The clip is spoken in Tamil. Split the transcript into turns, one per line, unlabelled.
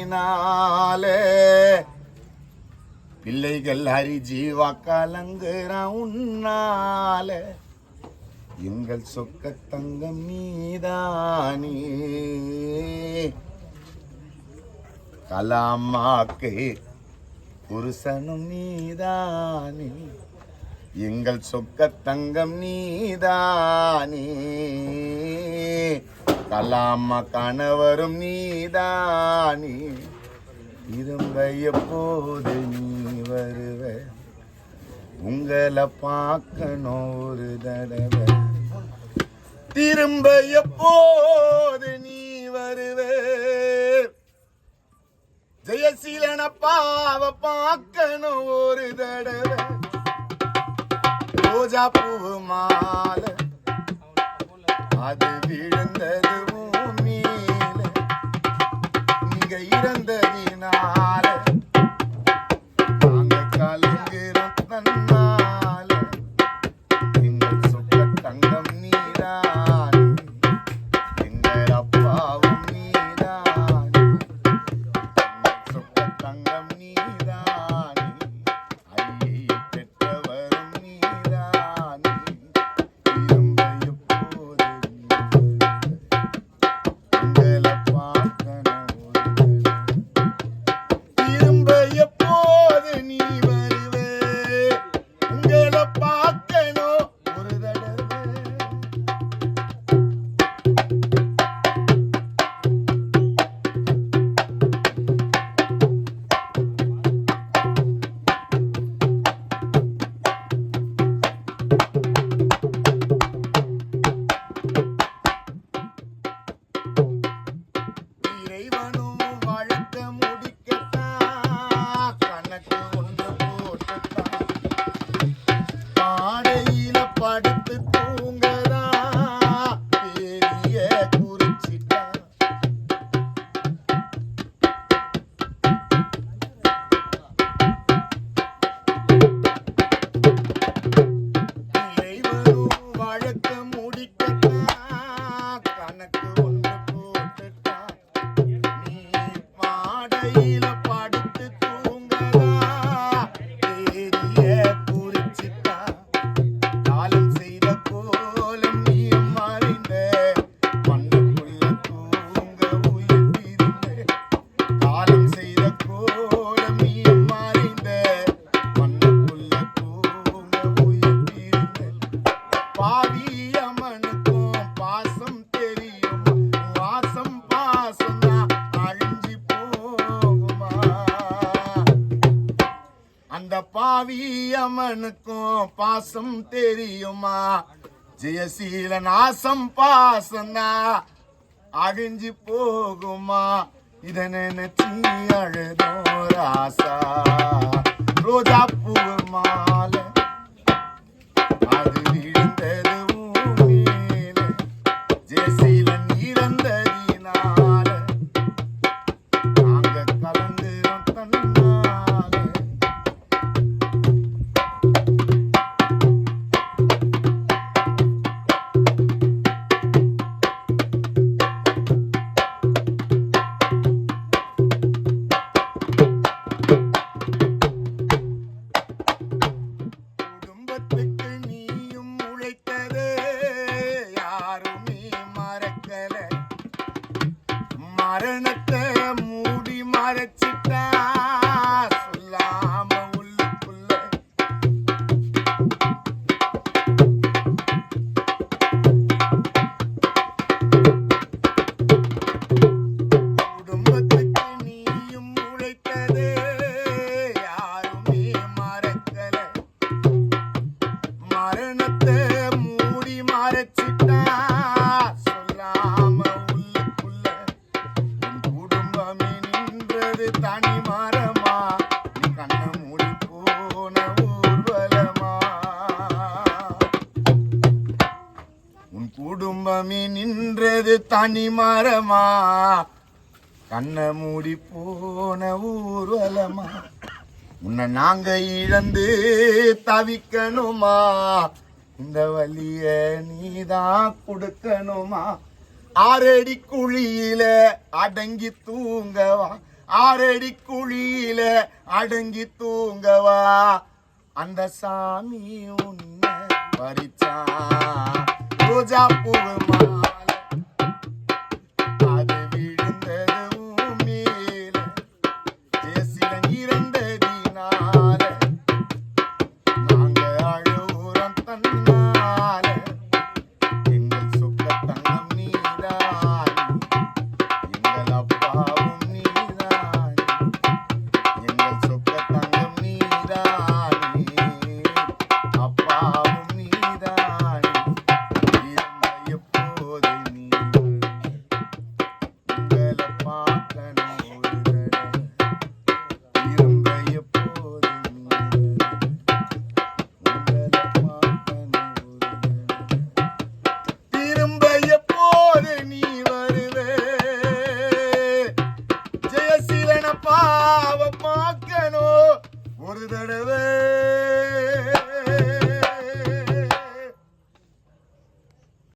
நீனாலே பிள்ளைகள் ஹரிஜீவா கலங்குற உன்னால எங்கள் சொக்க தங்கம் நீதானே கலாமாக்கு புருஷனும் நீதானே எங்கள் சொக்க தங்கம் நீதானே கலாமா கணவரும் நீதானே திரும்ப எப்போது நீ வருவ உங்களை பார்க்கணும் ஒரு தடவை திரும்ப எப்போது நீ வருவ ஜெயசீலனப்பாவ பார்க்கணும் ஒரு தடவை ரோஜா பூவு மாலை அது விழுந்தது பூமியில நீங்க இறந்ததினால நாங்க கலங்குறோம் தன்னால எங்கள் சொக்க தங்கம் நீதானே எங்கள் அப்பாவும் நீதானே எங்கள் சொக்க தங்கம் நீதானே ஐயை பெற்றவரும் நீதானே திரும்ப எப்போது உங்களை பார்க்கணும் திரும்ப எப்போது நீ வருவே உங்களை பார்க்கணும் ஒரு தடவை இறைவனும் வழக்க முடிக்கத்தான் கணக்கு ஒன்று போட்டுத்தான் பாடையில படுத்து தூங்கதா பெரிய குறிச்சிட்டா இறைவனும் வழக்க முடிக்கத்தான் கணக்கு ஒன்று போட்டுத்தான் நீ பாடையில படுத்து தூங்கதா பெரிய குறிச்சிட்டா காலம் செய்த கோலம் நீ மறைந்த மண்ணுக்குள்ள தூங்க உயிர் பிரிந்த காலம் செய்த கோலம் நீ மறைந்த மண்ணுக்குள்ள தூங்க உயிர் பிரிந்த பாவி அம்மனுக்கும் பாசம் தெரியும் வாசம் பாசம்னா அழிஞ்சி போகுமா அந்த பாவி அம்மனுக்கும் பாசம் தெரியுமா ஜெயசீலன் ஆசம் பாசம்னா அழிஞ்சி போகுமா இத நினைச்சி அழுதோ ராசா ரோஜா பூ மாலை அது விழுந்தது பூமியில ஜெயசீலன் இறந்ததினால நாங்க கலந்துறோம் தன்னால குடும்பத்துக்கு நீயும் உழைத்தது யாருமே மறக்கல மரணத்தை மூடி மறைச்சிட்டா சொல்லாம உள்ளுக்குள்ள குடும்பத்துக்கு நீயும் உழைத்தது யாருமே மறக்கல மரணத்தை மூடி மறைச்சிட்டா சொல்லாம உள்ளுக்குள்ள உன் குடும்பமே நின்றது தனி மரமா நீ கண்ண மூடி போன ஊர்வலமா உன் குடும்பமே நின்றது தனி மரமா கண்ண மூடி போன ஊர்வலமா உன்னை நாங்க இழந்து தவிக்கணுமா இந்த வலிய நீதான் கொடுக்கணுமா 6 அடி குழியில அடங்கி தூங்கவா ஆறடி குழியில அடங்கி தூங்கவா அந்த சாமி உன்னை பறிச்சா ரோஜா பூவு மாலை அது விழுந்தது உன் மேல தேசிலன் இறந்ததினால நாங்க அழுவுறம் தன்னால எங்கள் சொக்க தங்கம் நீதான் எங்கள் அப்பாவும் நீதான் எங்கள் சொக்க தங்கம் நீதான் அப்பாவும் நீதான் இருந்த எப்போது நீ உங்களை பார்க்கணும் ஒரு தடவை இருந்த எப்போது நீ உங்களை பார்க்கணும் ஒரு தடவை திரும்ப எப்போது நீ வருவே ஜெயசீலன பாவ பார்க்கணும் ஒரு தடவை